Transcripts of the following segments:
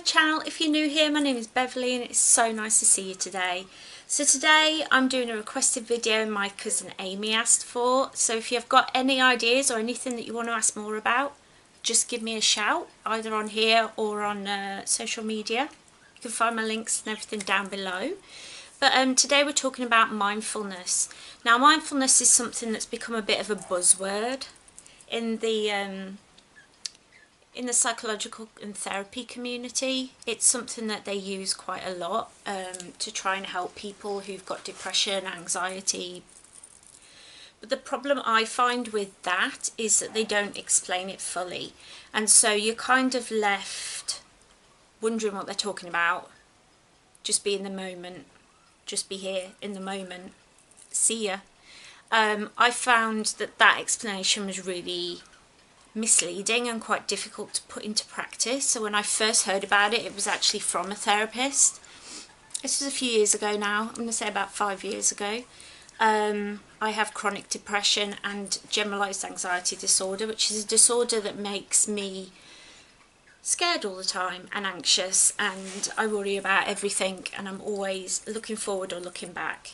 channel. If you're new here, my name is Beverly and it's so nice to see you today. So today I'm doing a requested video my cousin Amy asked for. So if you've got any ideas or anything that you want to ask more about, just give me a shout, either on here or on social media. You can find my links and everything down below. But today we're talking about mindfulness. Now mindfulness is something that's become a bit of a buzzword in the psychological and therapy community. It's something that they use quite a lot to try and help people who've got depression, anxiety. But the problem I find with that is that they don't explain it fully. And so you're kind of left wondering what they're talking about. Just be in the moment. Just be here in the moment. See ya. I found that explanation was really misleading and quite difficult to put into practice. So when I first heard about it, it was actually from a therapist. This was a few years ago now. I'm going to say about 5 years ago. I have chronic depression and generalized anxiety disorder, which is a disorder that makes me scared all the time and anxious, and I worry about everything, and I'm always looking forward or looking back.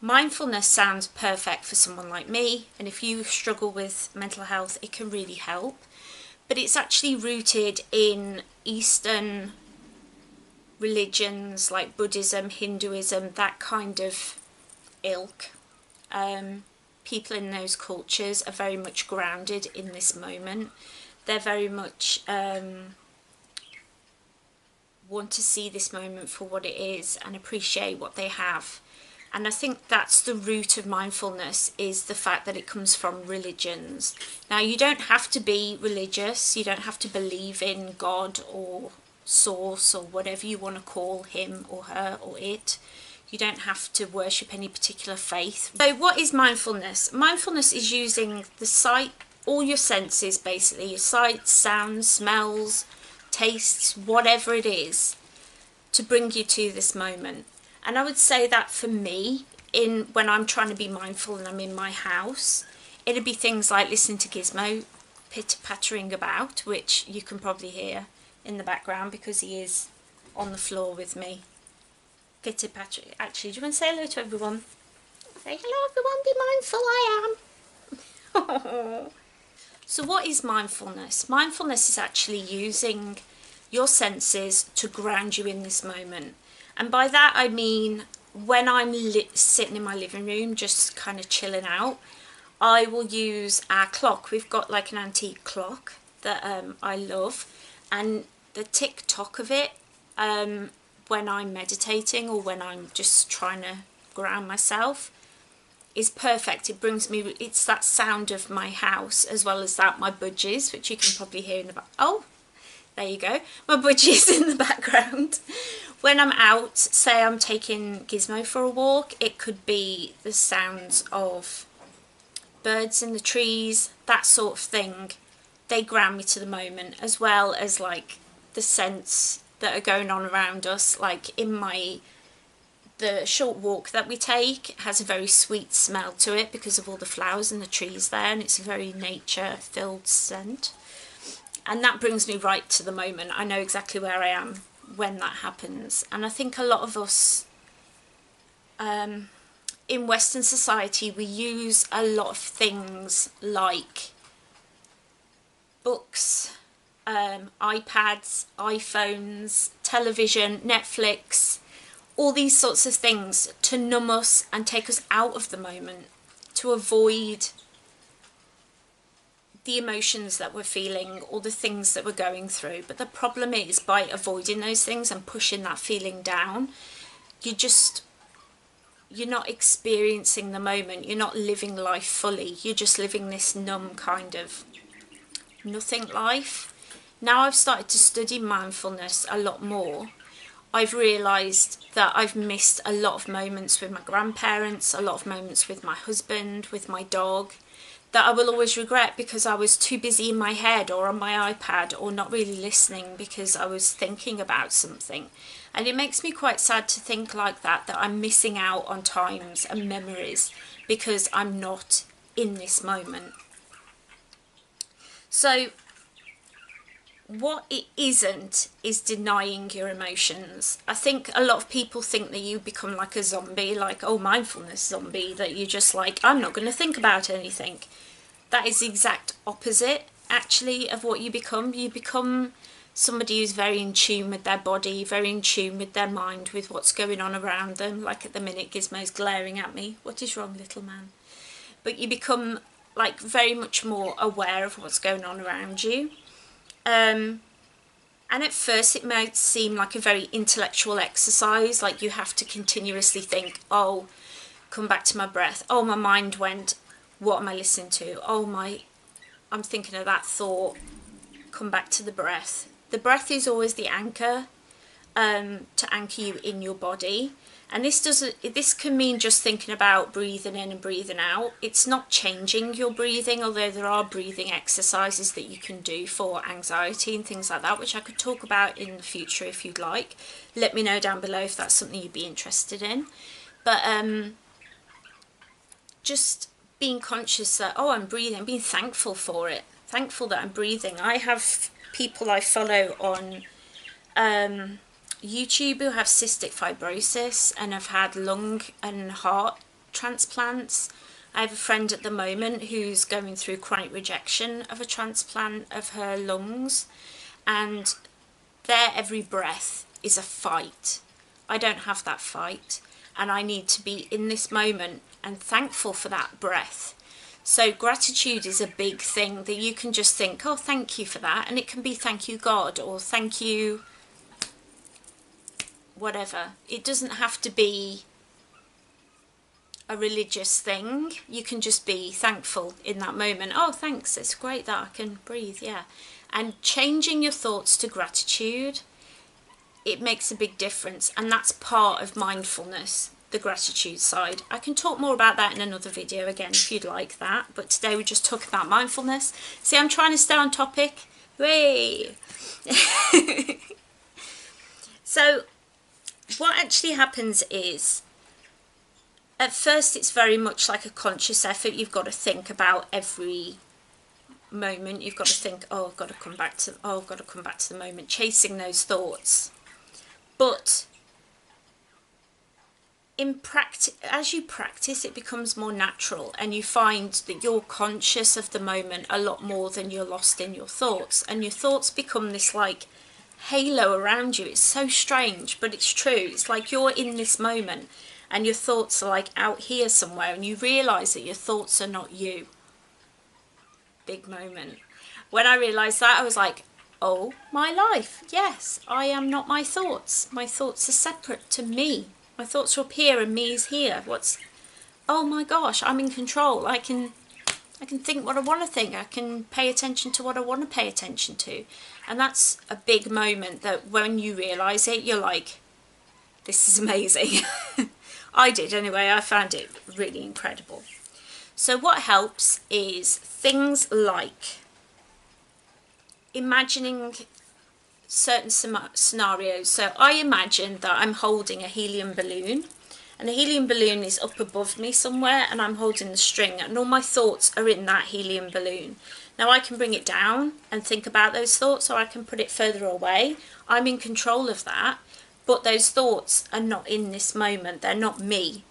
Mindfulness sounds perfect for someone like me, and if you struggle with mental health, it can really help. But it's actually rooted in Eastern religions like Buddhism, Hinduism, that kind of ilk. People in those cultures are very much grounded in this moment. They're very much want to see this moment for what it is and appreciate what they have. And I think that's the root of mindfulness, is the fact that it comes from religions. Now, you don't have to be religious. You don't have to believe in God or source or whatever you want to call him or her or it. You don't have to worship any particular faith. So what is mindfulness? Mindfulness is using the sight, all your senses basically, your sight, sounds, smells, tastes, whatever it is, to bring you to this moment. And I would say that for me, when I'm trying to be mindful and I'm in my house, it'd be things like listening to Gizmo pitter-pattering about, which you can probably hear in the background because he is on the floor with me. Pitter-pattering. Actually, do you want to say hello to everyone? Say hello everyone, be mindful, I am. So what is mindfulness? Mindfulness is actually using your senses to ground you in this moment. And by that I mean, when I'm sitting in my living room just kind of chilling out, I will use our clock. We've got like an antique clock that I love, and the tick-tock of it when I'm meditating or when I'm just trying to ground myself is perfect. It brings me, it's that sound of my house, as well as that my budgies, which you can probably hear in the back. Oh, there you go, my budgies in the background. When I'm out, say I'm taking Gizmo for a walk, it could be the sounds of birds in the trees, that sort of thing. They ground me to the moment, as well as like the scents that are going on around us. Like the short walk that we take has a very sweet smell to it because of all the flowers and the trees there, and it's a very nature-filled scent. And that brings me right to the moment. I know exactly where I am when that happens. And I think a lot of us in Western society, we use a lot of things like books, iPads, iPhones, television, Netflix, all these sorts of things to numb us and take us out of the moment, to avoid the emotions that we're feeling or the things that we're going through. But the problem is, by avoiding those things and pushing that feeling down, you're not experiencing the moment. You're not living life fully. You're just living this numb kind of nothing life. Now I've started to study mindfulness a lot more, I've realised that I've missed a lot of moments with my grandparents, a lot of moments with my husband, with my dog, that I will always regret because I was too busy in my head or on my iPad or not really listening because I was thinking about something. And it makes me quite sad to think like that I'm missing out on times and memories because I'm not in this moment. So what it isn't is denying your emotions. I think a lot of people think that you become like a zombie, like, oh, mindfulness zombie, that you're just like, I'm not going to think about anything. That is the exact opposite, actually, of what you become. You become somebody who's very in tune with their body, very in tune with their mind, with what's going on around them. Like at the minute, Gizmo's glaring at me. What is wrong, little man? But you become like very much more aware of what's going on around you. And at first it might seem like a very intellectual exercise, like you have to continuously think, oh, come back to my breath. Oh, my mind went, what am I listening to? Oh, I'm thinking of that thought. Come back to the breath. The breath is always the anchor, to anchor you in your body. And this can mean just thinking about breathing in and breathing out. It's not changing your breathing, although there are breathing exercises that you can do for anxiety and things like that, which I could talk about in the future if you'd like. Let me know down below if that's something you'd be interested in. But just being conscious that, oh, I'm breathing, being thankful for it, thankful that I'm breathing. I have people I follow on YouTube who have cystic fibrosis and have had lung and heart transplants. I have a friend at the moment who's going through chronic rejection of a transplant of her lungs, and their every breath is a fight. I don't have that fight, and I need to be in this moment and thankful for that breath. So gratitude is a big thing that you can just think, oh, thank you for that, and it can be thank you God, or thank you whatever. It doesn't have to be a religious thing. You can just be thankful in that moment. Oh, thanks, it's great that I can breathe, yeah. And changing your thoughts to gratitude, it makes a big difference, and that's part of mindfulness, the gratitude side. I can talk more about that in another video again if you'd like that, but today we're just talking about mindfulness. See, I'm trying to stay on topic. Way. So what actually happens is, at first it's very much like a conscious effort. You've got to think about every moment. You've got to think, oh, I've got to come back to, oh, I've got to come back to the moment, chasing those thoughts. But in practice, as you practice, it becomes more natural, and you find that you're conscious of the moment a lot more than you're lost in your thoughts, and your thoughts become this like halo around you. It's so strange, but it's true. It's like you're in this moment and your thoughts are like out here somewhere, and you realize that your thoughts are not you. Big moment. When I realized that, I was like, oh, my life, yes, I am not my thoughts. My thoughts are separate to me. My thoughts are up here and me is here. Oh my gosh, I'm in control. I can think what I want to think. I can pay attention to what I want to pay attention to. And that's a big moment that when you realise it, you're like, this is amazing. I did anyway. I found it really incredible. So what helps is things like imagining certain scenarios. So I imagine that I'm holding a helium balloon, and the helium balloon is up above me somewhere, and I'm holding the string, and all my thoughts are in that helium balloon. Now I can bring it down and think about those thoughts, or I can put it further away. I'm in control of that, but those thoughts are not in this moment. They're not me.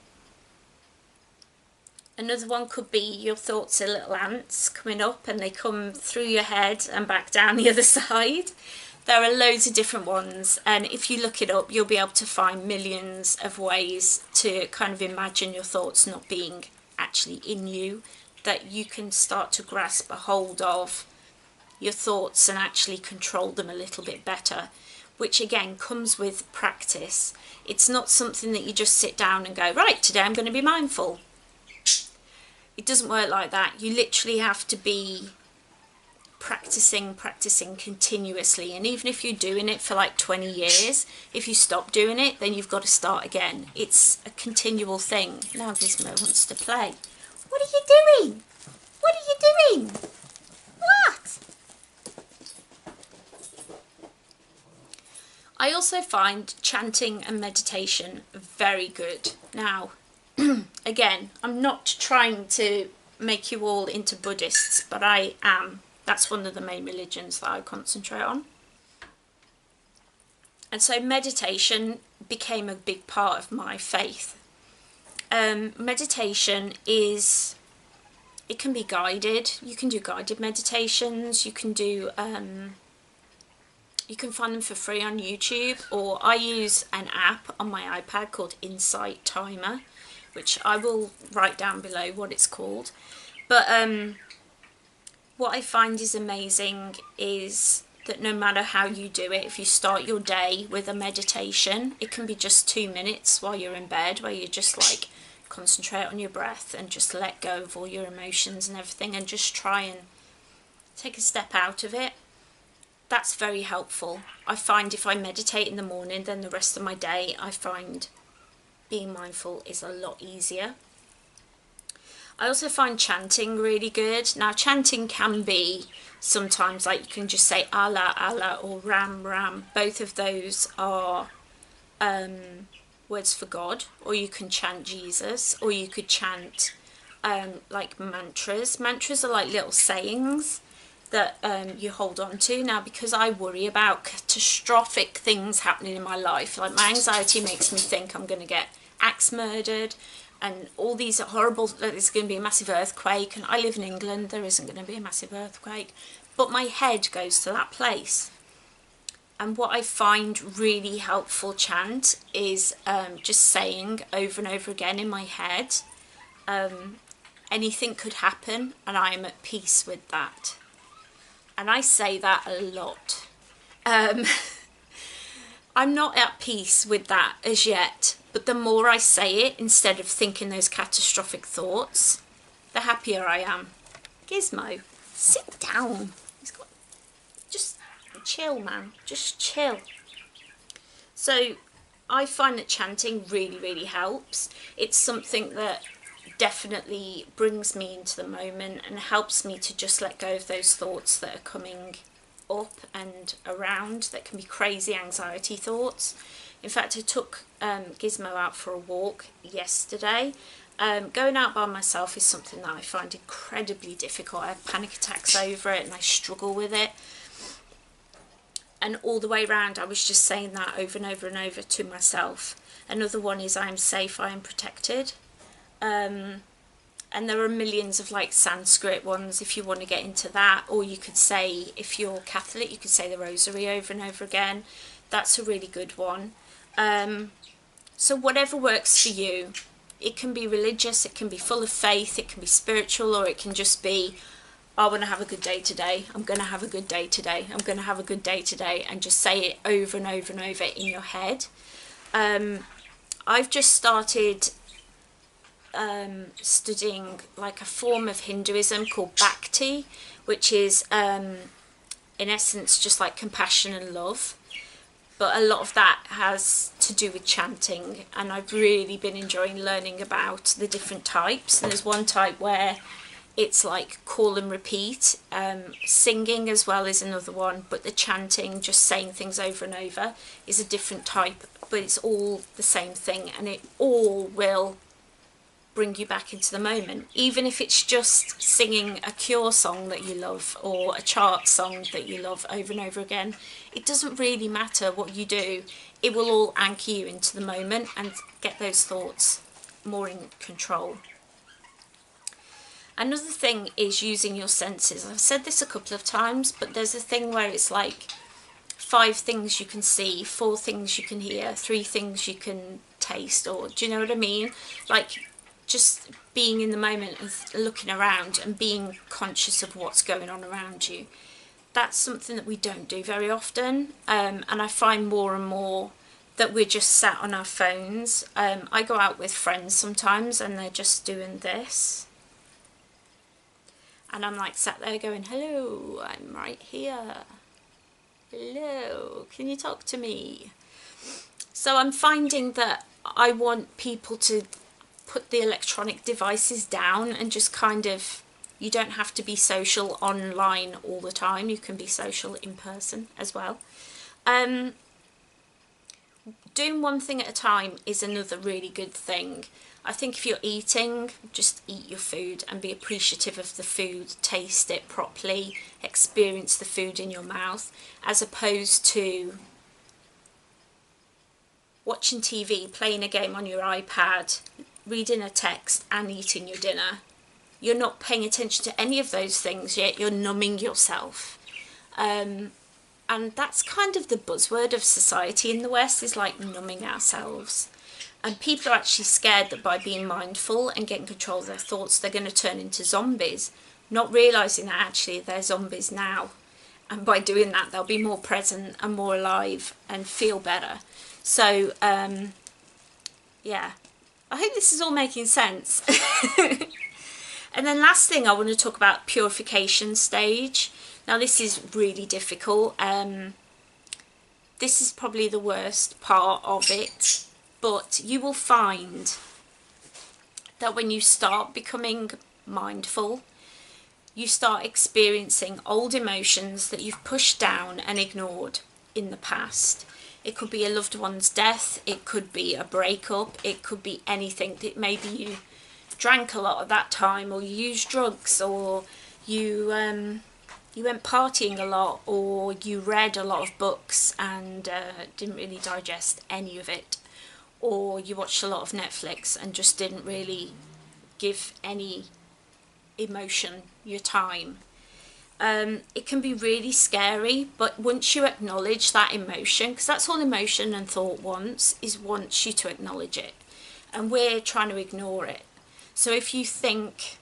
Another one could be your thoughts are little ants coming up, and they come through your head and back down the other side. There are loads of different ones, and if you look it up, you'll be able to find millions of ways to kind of imagine your thoughts not being actually in you, that you can start to grasp a hold of your thoughts and actually control them a little bit better, which again comes with practice. It's not something that you just sit down and go, right, today I'm going to be mindful. It doesn't work like that. You literally have to be practicing continuously, and even if you're doing it for like 20 years, if you stop doing it, then you've got to start again. It's a continual thing. Now Gizmo wants to play. What are you doing? What are you doing? What? I also find chanting and meditation very good. Now again, I'm not trying to make you all into Buddhists, but I am. That's one of the main religions that I concentrate on. And so meditation became a big part of my faith. Meditation is, it can be guided. You can do guided meditations. You can do, you can find them for free on YouTube, or I use an app on my iPad called Insight Timer, which I will write down below what it's called. But what I find is amazing is that no matter how you do it, if you start your day with a meditation, it can be just 2 minutes while you're in bed, where you just like concentrate on your breath and just let go of all your emotions and everything, and just try and take a step out of it. That's very helpful. I find if I meditate in the morning, then the rest of my day, I find being mindful is a lot easier. I also find chanting really good. Now, chanting can be sometimes like you can just say Allah, Allah, or Ram, Ram. Both of those are words for God. Or you can chant Jesus, or you could chant like mantras. Mantras are like little sayings that you hold on to. Now, because I worry about catastrophic things happening in my life, like my anxiety makes me think I'm going to get axe murdered, and all these horrible, there's going to be a massive earthquake, and I live in England, there isn't going to be a massive earthquake, but my head goes to that place. And what I find really helpful chant is just saying over and over again in my head, anything could happen and I am at peace with that. And I say that a lot. I'm not at peace with that as yet, but the more I say it, instead of thinking those catastrophic thoughts, the happier I am. Gizmo, sit down. Just chill, man. Just chill. So I find that chanting really, really helps. It's something that definitely brings me into the moment and helps me to just let go of those thoughts that are coming up and around, that can be crazy anxiety thoughts. In fact, I took Gizmo out for a walk yesterday. Going out by myself is something that I find incredibly difficult. I have panic attacks over it and I struggle with it. And all the way around I was just saying that over and over and over to myself. Another one is I am safe, I am protected. And there are millions of like Sanskrit ones if you want to get into that, or you could say, if you're Catholic, you could say the rosary over and over again. That's a really good one. So whatever works for you. It can be religious, it can be full of faith, it can be spiritual, or it can just be, I want to have a good day today, I'm going to have a good day today, I'm going to have a good day today, and just say it over and over and over in your head. I've just started studying like a form of Hinduism called Bhakti, which is in essence just like compassion and love, but a lot of that has to do with chanting, and I've really been enjoying learning about the different types. And there's one type where it's like call and repeat, singing as well is another one, but the chanting, just saying things over and over, is a different type, but it's all the same thing, and it all will bring you back into the moment, even if it's just singing a Cure song that you love or a chart song that you love over and over again. It doesn't really matter what you do, it will all anchor you into the moment and get those thoughts more in control. Another thing is using your senses. I've said this a couple of times, but there's a thing where it's like 5 things you can see, 4 things you can hear, 3 things you can taste, or do you know what I mean? Like just being in the moment and looking around and being conscious of what's going on around you. That's something that we don't do very often, and I find more and more that we're just sat on our phones. I go out with friends sometimes and they're just doing this, and I'm like sat there going, hello, I'm right here, hello, can you talk to me? So I'm finding that I want people to put the electronic devices down and just kind of, you don't have to be social online all the time, you can be social in person as well. Doing one thing at a time is another really good thing. I think if you're eating, just eat your food and be appreciative of the food, taste it properly, experience the food in your mouth, as opposed to watching TV, playing a game on your iPad, reading a text and eating your dinner. You're not paying attention to any of those things, yet you're numbing yourself. And that's kind of the buzzword of society in the West, is like numbing ourselves. And people are actually scared that by being mindful and getting control of their thoughts, they're going to turn into zombies, not realising that actually they're zombies now. And by doing that, they'll be more present and more alive and feel better. So, yeah, I hope this is all making sense. And then last thing, I want to talk about purification stage. Now, this is really difficult. This is probably the worst part of it. But you will find that when you start becoming mindful, you start experiencing old emotions that you've pushed down and ignored in the past. It could be a loved one's death, it could be a breakup, it could be anything. That maybe you drank a lot at that time, or you used drugs, or you went partying a lot, or you read a lot of books and didn't really digest any of it, or you watched a lot of Netflix and just didn't really give any emotion your time. It can be really scary, but once you acknowledge that emotion, because that's all emotion and thought wants you to acknowledge it, and we're trying to ignore it. So if you think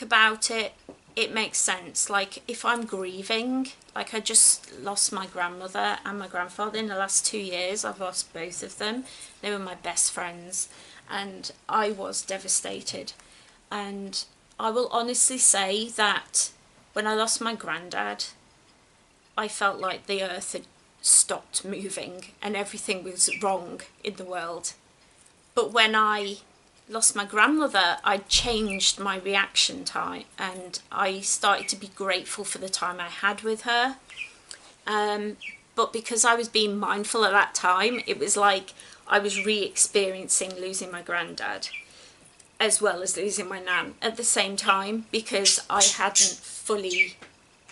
about it, it makes sense. Like if I'm grieving, like I just lost my grandmother and my grandfather in the last 2 years. I've lost both of them. They were my best friends and I was devastated. And I will honestly say that when I lost my granddad, I felt like the earth had stopped moving and everything was wrong in the world. But when I lost my grandmother, I changed my reaction time and I started to be grateful for the time I had with her. But because I was being mindful at that time, it was like I was re-experiencing losing my granddad as well as losing my nan at the same time, because I hadn't fully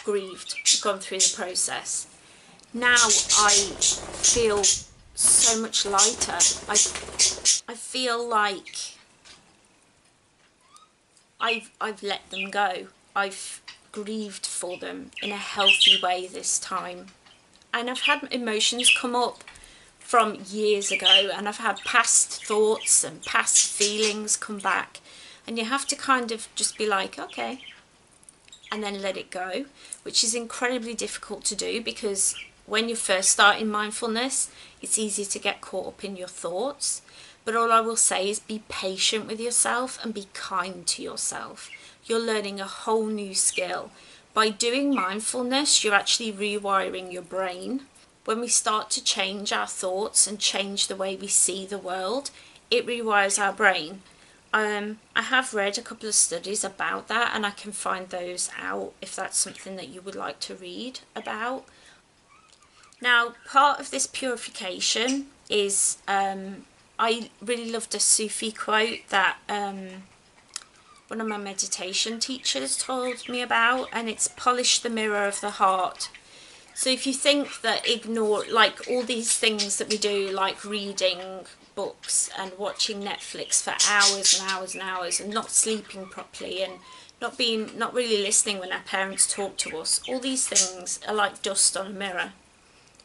grieved, gone through the process. Now I feel so much lighter. I feel like I've let them go. I've grieved for them in a healthy way this time. And I've had emotions come up from years ago, and I've had past thoughts and past feelings come back. And you have to kind of just be like, okay, and then let it go, which is incredibly difficult to do, because when you're first starting mindfulness, it's easy to get caught up in your thoughts. But all I will say is be patient with yourself and be kind to yourself. You're learning a whole new skill. By doing mindfulness, you're actually rewiring your brain. When we start to change our thoughts and change the way we see the world, it rewires our brain. I have read a couple of studies about that, and I can find those out if that's something that you would like to read about. Now, part of this purification is, I really loved a Sufi quote that one of my meditation teachers told me about, and it's polish the mirror of the heart. So if you think that like all these things that we do, like reading books and watching Netflix for hours and hours and hours and not sleeping properly and not really listening when our parents talk to us, all these things are like dust on a mirror.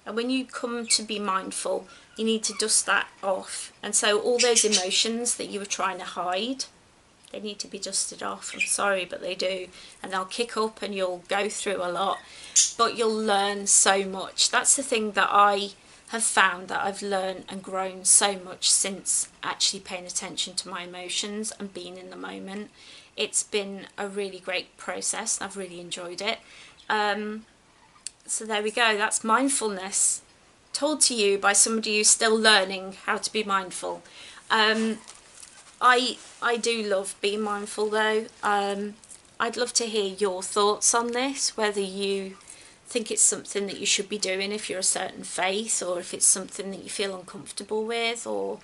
And when you come to be mindful, you need to dust that off. And so all those emotions that you were trying to hide, they need to be dusted off. I'm sorry, but they do. And they'll kick up and you'll go through a lot, but you'll learn so much. That's the thing that I have found, that I've learned and grown so much since actually paying attention to my emotions and being in the moment. It's been a really great process and I've really enjoyed it. So there we go, that's mindfulness, told to you by somebody who's still learning how to be mindful. I do love being mindful though. I'd love to hear your thoughts on this, whether you think it's something that you should be doing if you're a certain faith, or if it's something that you feel uncomfortable with, or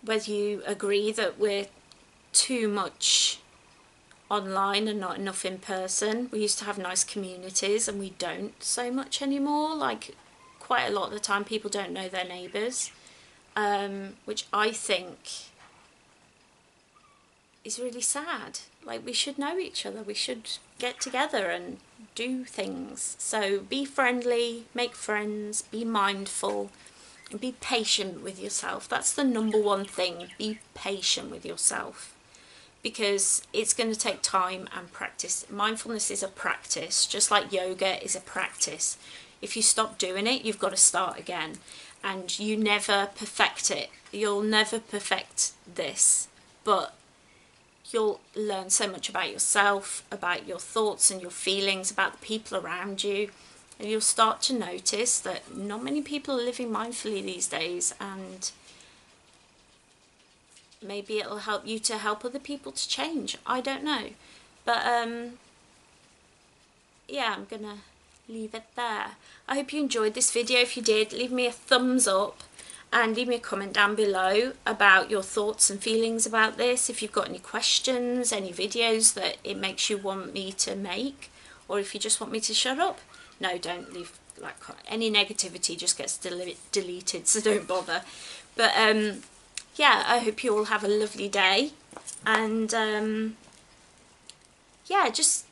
whether you agree that we're too much online and not enough in person. We used to have nice communities and we don't so much anymore, like quite a lot of the time people don't know their neighbours, which I think is really sad. Like, we should know each other, we should get together and do things. So be friendly, make friends, be mindful, and be patient with yourself. That's the number one thing. Be patient with yourself, because it's going to take time and practice. Mindfulness is a practice, just like yoga is a practice. If you stop doing it, you've got to start again, and you never perfect it. You'll never perfect this, but you'll learn so much about yourself, about your thoughts and your feelings, about the people around you, and you'll start to notice that not many people are living mindfully these days, and maybe it'll help you to help other people to change. I don't know, but yeah, I'm gonna leave it there. I hope you enjoyed this video. If you did, leave me a thumbs up and leave me a comment down below about your thoughts and feelings about this. If you've got any questions, any videos that it makes you want me to make, or if you just want me to shut up. No, don't leave, like, any negativity just gets deleted, so don't bother. But yeah, I hope you all have a lovely day, and yeah, just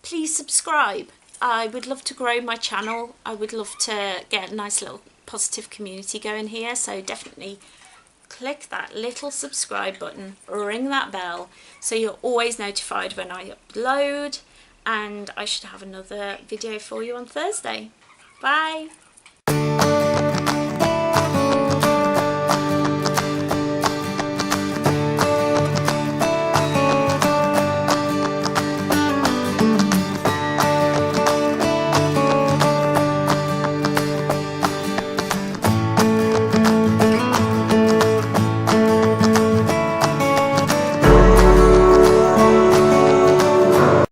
please subscribe. I would love to grow my channel. I would love to get a nice little positive community going here, so definitely click that little subscribe button, ring that bell, so you're always notified when I upload, and I should have another video for you on Thursday. Bye!